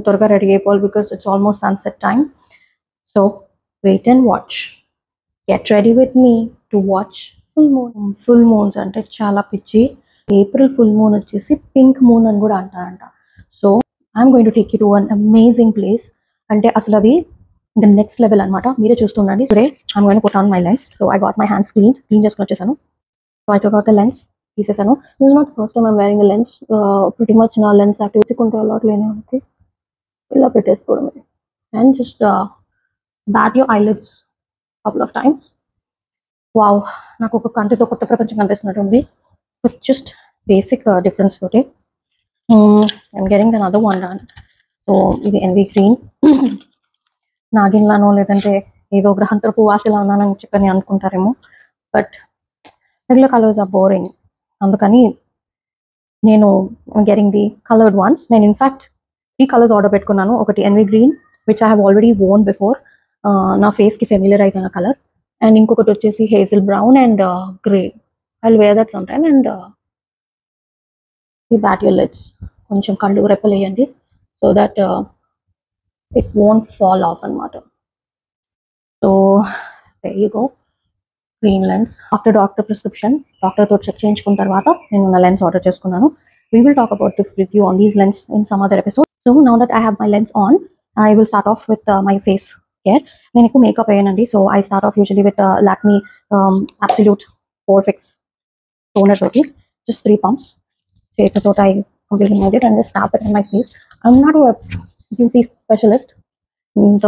త్వరగా రెడీ అయిపోవాలి because it's almost sunset time. So wait and watch. Get ready with me to watch full moon. Full moons అంటే చాలా పిచ్చి. April full moon వచ్చేసి pink moon అని కూడా అంటారంట. So I'm going to take you to one amazing place. అంటే అసలు అది ద నెక్స్ట్ లెవెల్ అనమాట. మీరే చూస్తుండండి. Today I'm going to put on my lens. So I got my hands clean చేసుకొని వచ్చేసాను. So I took out the lens, తీసేసాను. This is not first time I'm wearing the lens. Pretty much నా lens activity కొంటే అలవాటు లేని వాళ్ళకి ఇలా పెట్టేసుకోవడం. And just bat your eyelids couple of times. Wow, నాకు ఒక కంటితో కొత్త ప్రపంచం కనిపిస్తున్నట్టుంది. జస్ట్ బేసిక్ డిఫరెన్స్ తోటి I'm getting another one done. So ఇది ఎన్వీ గ్రీన్. నాగిన్లానో లేదంటే ఏదో గ్రహాంతరపు వాసిలా ఉన్నానని చెప్పని అనుకుంటారేమో, but regular colours are boring. అందుకని నేను గెటింగ్ ది కలర్డ్ వన్స్. నేను ఇన్ఫాక్ట్ 3 కలర్స్ ఆర్డర్ పెట్టుకున్నాను. ఒకటి envy green which I have already worn before, నా ఫేస్కి ఫెమిలియరైజ్ అయిన కలర్. అండ్ ఇంకొకటి వచ్చేసి hazel brown and grey. I'll wear that some time. And ఈ బ్యాట్ యువర్ లిడ్స్, కొంచెం కళ్ళు రెప్పలు వేయండి so that it won't fall off అనమాట. So there you go, green lens. After doctor prescription, doctor తో check చేయించుకున్న తర్వాత నేను నా లెన్స్ ఆర్డర్ చేసుకున్నాను. We will talk about the review on these lens in some other episode. So now that I have my lens on, I will start off with my face care. నేను ఎక్కువ makeup వేయనండి. So I start off usually with Lakme Absolute Pore Fix toner తోటి. Just 3 pumps. చేతితో I completely made it and just tap it in my face. I'm not a beauty specialist. ఇంత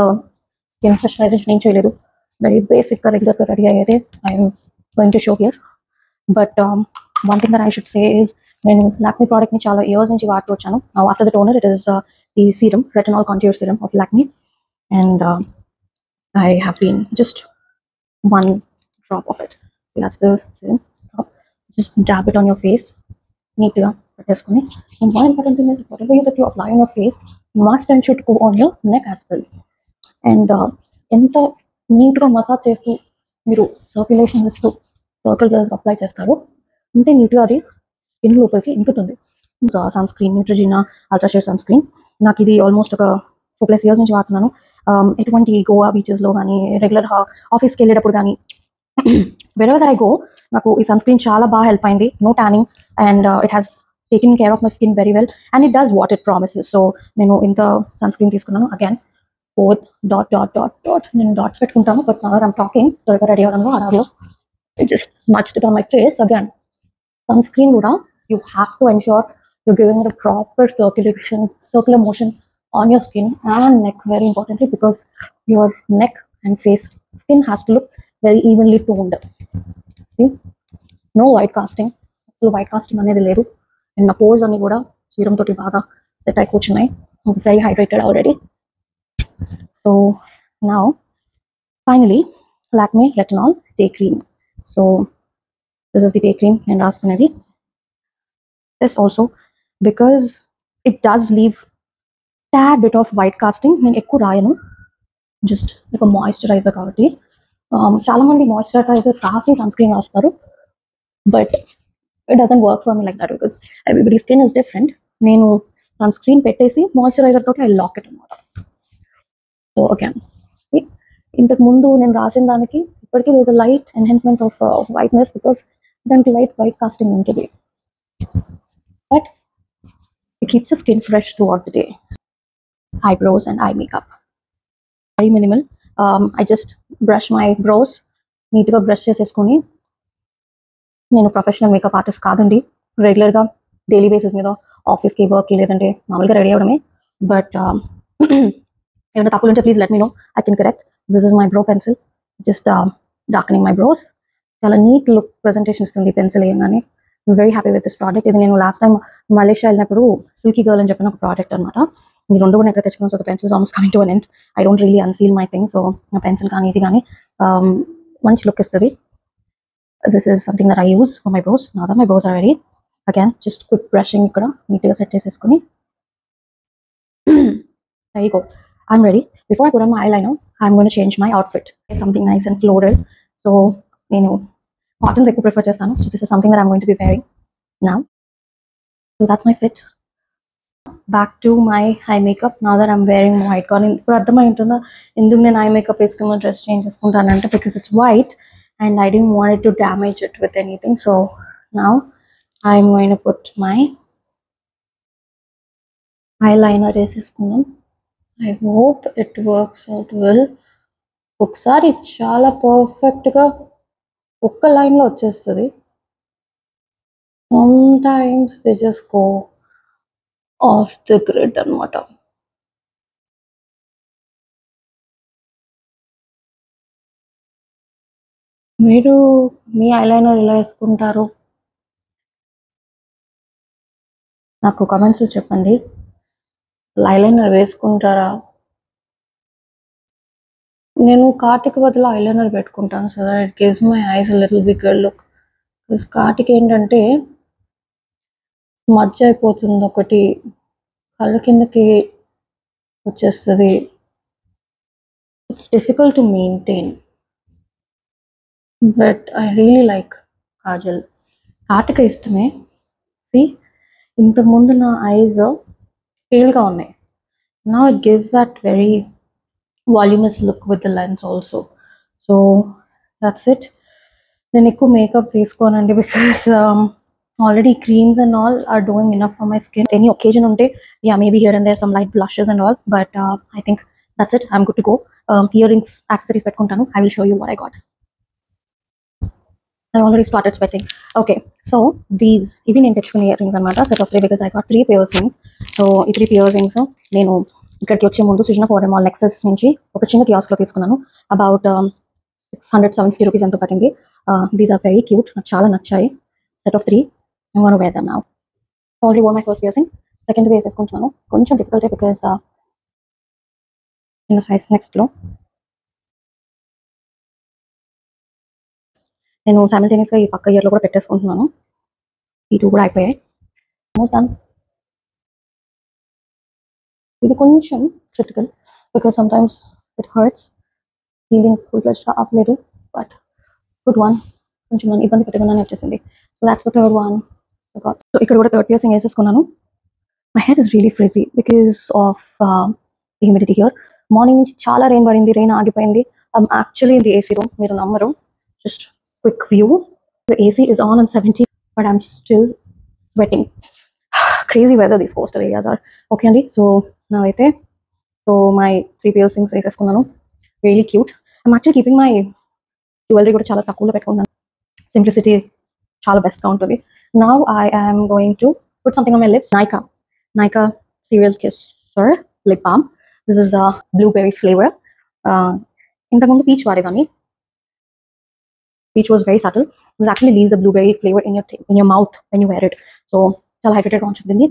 skin specialisation ఏం చేయలేదు. Very బేసిక్గా రెగ్యులర్గా ready అయ్యేది I'm going to show here. But one thing that I should say is, నేను లాక్మీ ప్రోడక్ట్ని చాలా years నుంచి వాడుతూ వచ్చాను. After the toner it is the serum, retinol contour serum of Lakme. And I have been just 1 drop of it. So that's the serum drop. Just dab it on your face neatగా పెట్టేసుకొని. And one important thing is whatever that you apply on your face must and should go on your neck as well. And ఎంత నీట్గా massage చేస్తూ మీరు circulation ఇస్తూ circle apply చేస్తారు అంతే నీట్గా అది స్కిన్ లోపలికి ఇంకుతుంది. So sun screen Neutrogena ultra shade sun screen. నాకు ఇది ఆల్మోస్ట్ ఒక 4+ years నుంచి వాడుతున్నాను. ఎటువంటి గోవా బీచెస్లో కానీ రెగ్యులర్ ఆఫీస్కి వెళ్ళేటప్పుడు కానీ wherever that I go, నాకు ఈ సన్ స్క్రీన్ చాలా బాగా హెల్ప్ అయింది. No tanning and it has taken care of my skin very well and it does what it promises. So నేను ఇంత సన్ స్క్రీన్ తీసుకున్నాను. అగైన్ both dot నేను dots పెట్టుకుంటాను. But now that I'm talking, త్వరగా ready అవడంలో అరాలో I just smudged it on my face. Again, sunscreen కూడా you have to ensure you're giving it a proper circular motion on your skin and neck, very importantly, because your neck and face skin has to look very evenly toned. See, no white casting. అసలు white casting అనేది లేదు. And నా pores అన్ని కూడా serum తోటి బాగా set అయి కూర్చున్నాయి. Very hydrated already. So now finally Lakme Retinol Day Cream. So this is the day cream and raspanadi. This also, because it does leave tad bit of white casting, నేను ఎక్కువ రాయను, just ఒక moisturiser కాబట్టి. చాలా మంది moisturiser రాసి sunscreen రాస్తారు, but it doesn't work for me like that because everybody skin is different. నేను sunscreen పెట్టేసి మాయిశ్చరైజర్ తోటి ఐ లాక్ ఇట్ అనమాట. సో అగైన్ ఇంతకు ముందు నేను రాసిన దానికి ఇప్పటికీ there is a light enhancement of whiteness because దానికి లైట్ వైట్ కాస్టింగ్ ఉంటుంది, but it keeps the skin fresh throughout the day. Eyebrows and eye makeup very minimal. I just brush my bros, నీట్గా brush చేసేసుకొని. నేను professional makeup artist కాదండి. రెగ్యులర్గా daily basis మీద ఆఫీస్కి వర్క్కి లేదంటే మామూలుగా రెడీ అవ్వడమే. బట్ ఏమైనా తప్పులు ఉంటే please let me know, I can correct. This is my brow pencil, just darkening my brows. చాలా నీట్ లుక్ ప్రజెంటేషన్ ఇస్తుంది పెన్సిల్ వేయగానే. I'm very happy with this product. ఇది నేను లాస్ట్ టైం మలేషియా వెళ్ళినప్పుడు సిల్కీ గర్ల్ అని చెప్పిన ఒక product అనమాట. ఈ రెండు కూడా ఎక్కడ తెచ్చుకున్నాను. So the pencils almost coming to an end. I don't really unseal my thing. So నా పెన్సిల్ కానీ ఇది కానీ మంచి లుక్ ఇస్తుంది. This is something that I use for my brows. నా my brows are ready. Again just quick brushing ఇక్కడ నీట్గా set చేసేసుకొని. There you go. I'm ready. Before I put on my eyeliner, I'm going to change my outfit. It's something nice and floral. So, cotton I prefer chestanu. So this is something that I'm going to be wearing now. So that's my fit. back to my eye makeup now that I'm wearing white కానీ ఇప్పుడు అర్థమవుతుందా ఎందుకు నేను eye makeup వేసుకున్న dress change చేసుకుంటానంటే because it's white and I didn't want it to damage it with anything. So now I'm going to put my eyeliner వేసేసుకున్నాను. I hope it works out well. ఒకసారి చాలా పర్ఫెక్ట్గా ఒక్క లైన్లో వచ్చేస్తుంది. Sometimes they just go off the grid అనమాట. మీరు మీ eyeliner ఎలా వేసుకుంటారు నాకు కామెంట్స్ చెప్పండి. ఐలైనర్ వేసుకుంటారా? నేను కాటికి బదులు ఐలైనర్ పెట్టుకుంటాను so that it gives my eyes a little bigger look. కాటికి ఏంటంటే మధ్య అయిపోతుంది, ఒకటి కళ్ళ కిందకి వచ్చేస్తుంది. It's difficult to maintain but I really like kajal. కాటిక ఇష్టమే. సి ఇంతకుముందు నా ఐస్ పేల్గా ఉన్నాయి. Now it gives that very voluminous look with the lens also. So that's it. Then ekku makeup chesukonandi because already creams and all are doing enough for my skin. Any occasion unte yeah maybe here and there some light blushes and all, but I think that's it. I'm good to go. Earrings, accessories pettukuntanu. I will show you what I got. I already started sweating. Okay, so these even in techukune earrings anamata set of 3 because I got 3 piercings. So ee 3 piercings nenu ఇక్కడికి వచ్చే ముందు సృజన forum mall nexus నుంచి ఒక చిన్న కియాస్క్లో తీసుకున్నాను. About 670 rupees ఎంతో పట్టింది. These are very cute, నాకు చాలా నచ్చాయి. Set of 3 I want to wear them now. Already wore my first piercing, second వేసేసుకుంటున్నాను. కొంచెం డిఫికల్టే బికాస్ చిన్న సైజ్ నెక్స్ట్లో నేను సైమల్టేనియస్గా ఈ పక్క ఇయర్లో కూడా పెట్టేసుకుంటున్నాను. ఈ 2 కూడా అయిపోయాయి. Almost done. ఇది కొంచెం critical because sometimes it hurts. Healing full ఫ్లెడ్జ్గా అవ్వలేదు బట్ గుడ్ వన్. కొంచెం నన్ను ఇబ్బంది పెట్టకుండానే వచ్చేసింది. So that's the third one. So ఇక్కడ కూడా థర్డ్ పియర్సింగ్ వేసేసుకున్నాను. My hair is really frizzy because of humidity here. Morning నుంచి చాలా రెయిన్ పడింది, రెయిన్ ఆగిపోయింది. యాక్చువల్లీ ఇది ఏసీ రూమ్, మీరు నమ్మరు. Just quick view, the AC is on 70 but I'm still sweating. Crazy weather these coastal areas are. Okay అండి, so నా అయితే మై 3 piercings వేసేసుకున్నాను. Really cute. I'm actually keeping my jewellery కూడా చాలా తక్కువలో పెట్టుకున్నాను. సింప్లిసిటీ చాలా బెస్ట్గా ఉంటుంది. Now I am going to put something on my lips. Nykaa serial kisser lip balm. This is a blueberry flavour. ఇంతకుముందు పీచ్ వాడేదాన్ని. Peach was very subtle. This actually leaves a blueberry flavour in your mouth when you wear it. So చాలా హైడ్రేటెడ్గా ఉంటుంది.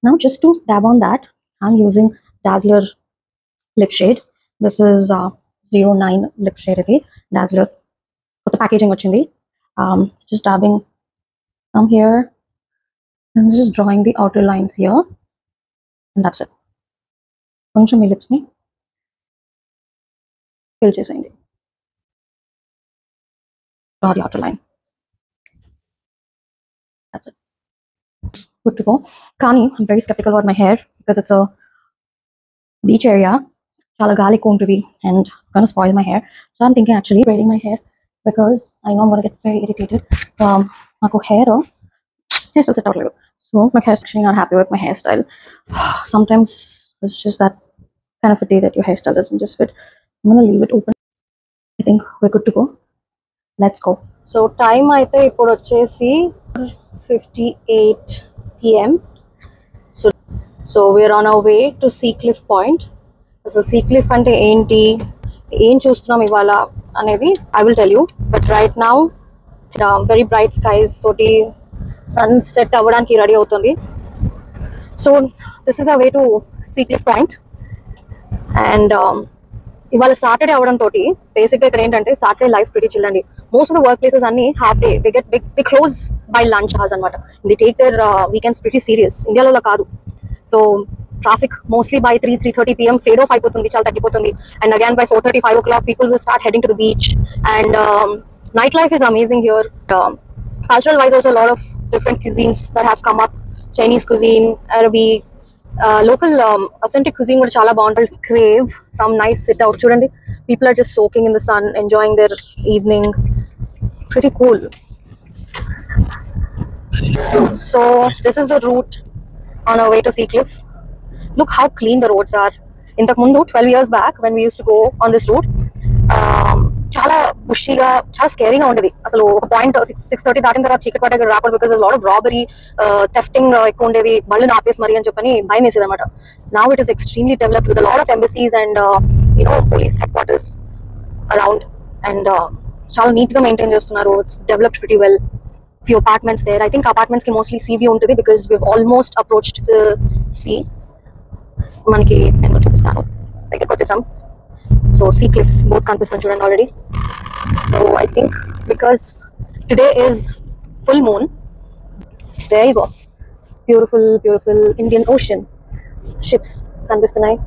Now just to dab on that, I'm using Dazzler lip shade. This is 09 lip shade ఇది Dazzler. కొత్త packaging వచ్చింది. Just dabbing some here and just drawing the outer lines here and that's it. కొంచెం మీ లిప్స్ని fill చేసేయండి. Draw the outer line. That's it. Good to go. Kani, I'm very skeptical about my hair because it's a beach area. Chala gali kontuvi and gonna spoil my hair. So I'm thinking actually braiding my hair because I know I'm gonna get very irritated. Naku hair still set out level. So my hair's actually not happy with my hairstyle. Sometimes it's just that kind of a day that your hairstyle doesn't just fit. I'm gonna leave it open. I think we're good to go. Let's go. So time aithe ippudu vachesi 58 PM. So we're on our way to Seacliff Point. So Seacliff ante enti em chustunam ivala anedi I will tell you, but right now very bright skies toti sunset avvadaniki ready avutundi. So this is our way to Seacliff Point and ఇవాళ Saturday అవడం తోటి బేసిక్గా ఇక్కడ ఏంటంటే Saturday life pretty chill అండి. Most of the work places అన్ని half day they close by lunch hours అనమాట. They take their weekends pretty serious. ఇండియాలో కాదు. So traffic mostly by 3:30 PM fade off అయిపోతుంది, చాలా తగ్గిపోతుంది. And again by 4:30, 5 o'clock people will start heading to the beach and night life is amazing here. Cultural wise also lot of different cuisines that have come up. Chinese cuisine, Arabic, local authentic cuisine కూడా చాలా బాగుంటుంది. Crave some nice sit out. చూడండి, people are just soaking in the sun, enjoying their evening. Pretty cool. So this is the route on our way to Seacliff. Look how clean the roads are. ఇంతకు ముందు 12 years back when we used to go on this route, చాలా బుషీగా, చాలా స్కేరీగా ఉండేది. అసలు ఒక point 6:30 దాటిన తర్వాత చీకటి పడ్డ రాకూడదు, because lot of robbery, thefting ఎక్కువ ఉండేది, బళ్ళు ఆపేసి మరి అని చెప్పని భయం వేసేది అనమాట. Now it is extremely developed with lot of embassies and police headquarters around, and చాలా నీట్ గా మెయింటైన్ చేస్తున్నారు. It's developed pretty well. Few apartments there. I think apartments కి మోస్ట్లీ సీ వ్యూ ఉంటుంది, because we almost approached the sea. మనకి నేను చూపిస్తాను, దగ్గరికి వచ్చేసాం. సో Seacliff బోట్ కనిపిస్తుంది చూడండి already. So I think because today is full moon, there you go, beautiful beautiful Indian Ocean ships కనిపిస్తున్నాయి.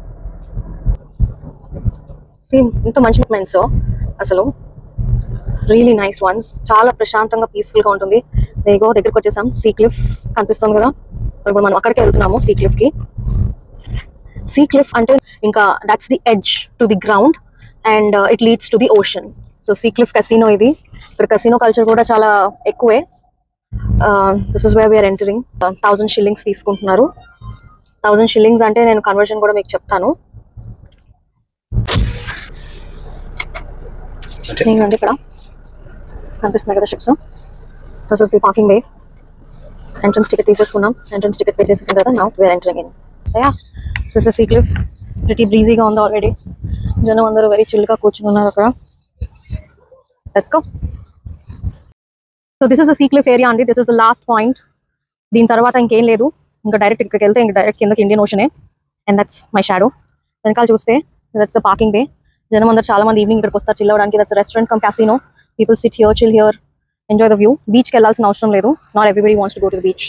ఇంత మంచి మూమెంట్స్ అసలు, రియలీ నైస్ వన్స్. చాలా ప్రశాంతంగా పీస్ఫుల్ గా ఉంటుంది. దేగో దగ్గరికి వచ్చేసాం. Seacliff కనిపిస్తుంది కదా, ఇప్పుడు మనం అక్కడికి వెళ్తున్నాము, Seacliff కి. Seacliff అంటే ఇంకా that's the edge to the ground and it leads to the ocean. So Seacliff casino ఇది. ఇక్కడ కసినో కల్చర్ కూడా చాలా ఎక్కువే. This is where we're entering. 1000 shillings తీసుకుంటున్నారు. 1000 shillings అంటే నేను కన్వర్షన్ కూడా మీకు చెప్తాను. ఇక్కడ కనిపిస్తున్నాయి కదా ships. This is the parking way. Entrance ticket తీసేసుకున్నాం. ఎంట్రన్స్ టికెట్ పే చేసేసిన తర్వాత now we're entering in. Yeah, this is Seacliff. Pretty బ్రీజీగా ఉంది ఆల్రెడీ. జనం అందరూ వెరీ చిల్గా కూర్చుని ఉన్నారు అక్కడ. Let's go. So this is the Seacliff area అండి. This is the last point. దీని తర్వాత ఇంకేం లేదు. ఇంకా డైరెక్ట్ ఇక్కడికి వెళ్తే ఇంకా డైరెక్ట్ కిందకి ఇండియన్ ఓషనే. And that's my shadow. వెనకాల చూస్తే దట్స్ ద పార్కింగ్ వే. జనం అందరూ చాలా మంది ఈవినింగ్ ఇక్కడికి వస్తారు చిల్ అవ్వడానికి. That's restaurant come casino. People SIT here, chill here, enjoy the view. బీచ్కి వెళ్ళాల్సిన అవసరం లేదు. Not everybody wants to go to the beach.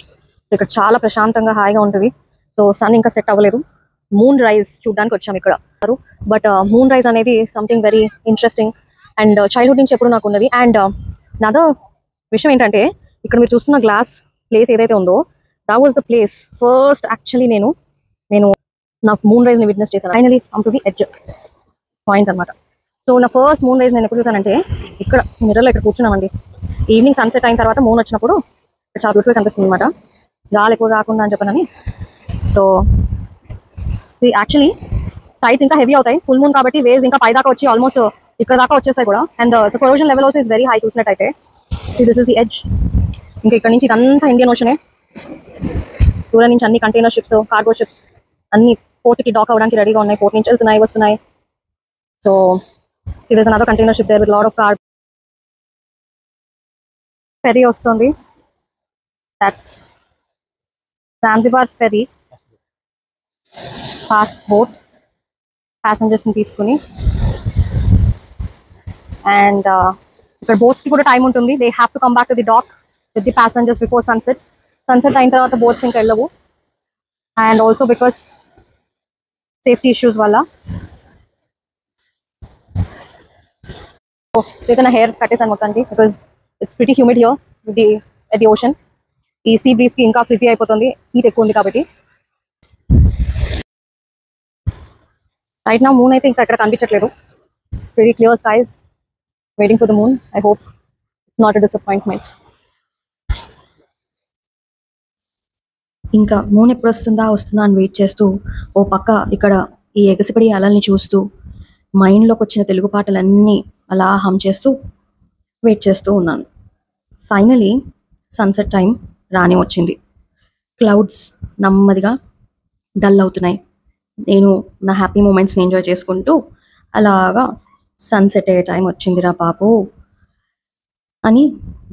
So ఇక్కడ చాలా ప్రశాంతంగా హాయిగా ఉంటుంది. సో సన్ ఇంకా సెట్ అవ్వలేదు. మూన్ రైజ్ చూడడానికి వచ్చాం ఇక్కడ. బట్ మూన్ రైజ్ అనేది something very interesting and childhood నుంచి ఎప్పుడు నాకు ఉన్నది. అండ్ నాదో విషయం ఏంటంటే, ఇక్కడ మీరు చూస్తున్న గ్లాస్ ప్లేస్ ఏదైతే ఉందో, that was the place first actually నేను నా మూన్ రైజ్ ని విట్నెస్ చేశాను. Finally come to the edge point అనమాట. సో నా ఫస్ట్ మూన్ రైజ్ నేను ఎప్పుడు చూసానంటే, ఇక్కడ మిర్రర్లో ఇక్కడ కూర్చున్నామండి. ఈవినింగ్ సన్సెట్ అయిన తర్వాత మూన్ వచ్చినప్పుడు చాలా బ్యూటిఫుల్ కనిపిస్తుంది అనమాట. గాలి ఎక్కువ రాకుండా అని చెప్పనని. సో యాక్చువల్లీ టైడ్స్ ఇంకా హెవీ అవుతాయి. ఫుల్ మూన్ కాబట్టి వేవ్స్ ఇంకా పై దాకా వచ్చి ఆల్మోస్ట్ ఇక్కడ దాకా వచ్చేస్తాయి కూడా. And the corrosion level also is very high చూసినట్టయితే. This is the edge. ఇంకా ఇక్కడ నుంచి ఇదంతా ఇండియన్ ఓషనే. దూరం నుంచి అన్ని కంటైనర్ షిప్స్, కార్గో షిప్స్ అన్ని పోర్ట్కి డాక్ అవ్వడానికి రెడీగా ఉన్నాయి. పోర్ట్ నుంచి వెళ్తున్నాయి, వస్తున్నాయి. So there is another container ship there with lot of cargo. Ferry వస్తుంది. That's Zanzibar ferry. Fast boat ప్యాసింజర్స్ని తీసుకుని. అండ్ ఇక్కడ బోట్స్కి కూడా టైం ఉంటుంది. They have to come back to the dock with the passengers before sunset. Sunset అయిన తర్వాత బోట్స్ ఇంకా వెళ్ళవు. And also because safety issues వల్ల. ఏదైనా హెయిర్ కట్టేసాను మొత్తానికి, because it's pretty humid here with the ocean. ఈ సీ బ్రీజ్కి ఇంకా ఫ్రిజీ అయిపోతుంది, హీట్ ఎక్కువ ఉంది కాబట్టి. రైట్ నా మూన్ అయితే ఇంకా ఎక్కడ కనిపించట్లేదు. Very clear skies, waiting for the moon. I hope it's not a disappointment. ఇంకా మూన్ ఎప్పుడు వస్తుందా అని వెయిట్ చేస్తూ ఓ పక్క ఇక్కడ ఈ ఎగసిపడి అలల్ని చూస్తూ మైండ్లోకి వచ్చిన తెలుగు పాటలన్నీ అలా హమ్ చేస్తూ వెయిట్ చేస్తూ ఉన్నాను. ఫైనలీ సన్సెట్ టైం రానే వచ్చింది. క్లౌడ్స్ నెమ్మదిగా డల్ అవుతున్నాయి. నేను నా హ్యాపీ మూమెంట్స్ని ఎంజాయ్ చేసుకుంటూ అలాగా సన్సెట్ అయ్యే టైం వచ్చిందిరా బాబు అని,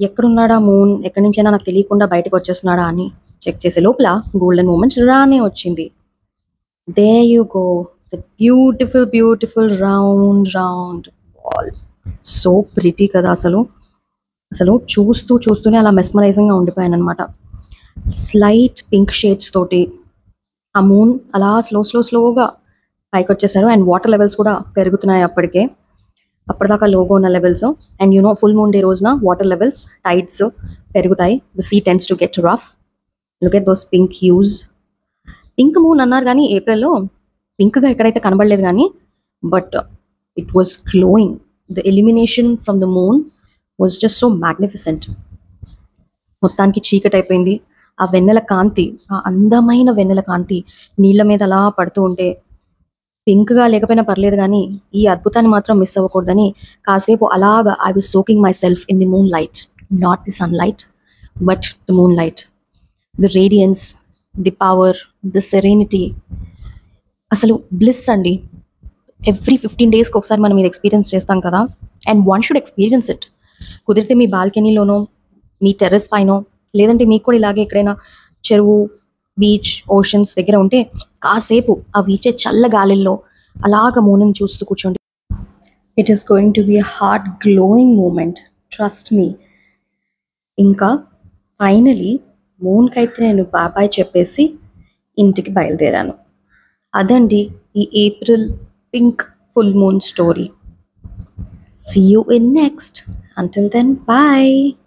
ఎక్కడున్నాడా మూన్, ఎక్కడి నుంచైనా నాకు తెలియకుండా బయటకు వచ్చేస్తున్నాడా అని చెక్ చేసే లోపల గోల్డెన్ మూమెంట్ రానే వచ్చింది. There you go, the beautiful beautiful round ball. So pretty కదా అసలు. చూస్తూనే అలా మెస్మరైజింగ్గా ఉండిపోయాను అనమాట. స్లైట్ పింక్ షేడ్స్ తోటి ఆ మూన్ అలా స్లోగా పైకి వచ్చేసారు. అండ్ వాటర్ లెవెల్స్ కూడా పెరుగుతున్నాయి అప్పటిదాకా లోగా ఉన్న levels. And full moon day రోజున వాటర్ లెవెల్స్, టైడ్స్ పెరుగుతాయి. The sea tends to get rough. Look at those pink hues. Pink moon అన్నారు కానీ ఏప్రిల్లో పింక్గా ఎక్కడైతే కనబడలేదు కానీ but it was glowing. The elimination from the moon was just so magnificent. మొత్తానికి చీకటి అయిపోయింది. ఆ వెన్నెల కాంతి, ఆ అందమైన వెన్నెల కాంతి నీళ్ళ మీద అలా పడుతూ ఉంటే పింక్గా లేకపోయినా పర్లేదు కానీ ఈ అద్భుతాన్ని మాత్రం మిస్ అవ్వకూడదని కాసేపు అలాగా I was soaking myself in the moonlight, not the sunlight but the moonlight, the radiance, the power, the serenity, అసలు బ్లిస్ అండి. ఎవ్రీ 15 డేస్కి ఒకసారి మనం ఇది ఎక్స్పీరియన్స్ చేస్తాం కదా, and one should experience it. కుదిరితే మీ బాల్కనీలోనో మీ టెర్రస్ పైనో లేదంటే మీకు కూడా ఇలాగే ఎక్కడైనా చెరువు, బీచ్, ఓషన్స్ దగ్గర ఉంటే కాసేపు ఆ వీచే చల్ల గాలిల్లో అలాగ మూనని చూస్తూ కూర్చోండి. It is going to be a heart glowing moment, trust me. ఇంకా ఫైనలీ మూన్కి అయితే నేను బాబాయ్ చెప్పేసి ఇంటికి బయలుదేరాను. అదండి ఈ April pink full moon story. See you in next. Until then, bye.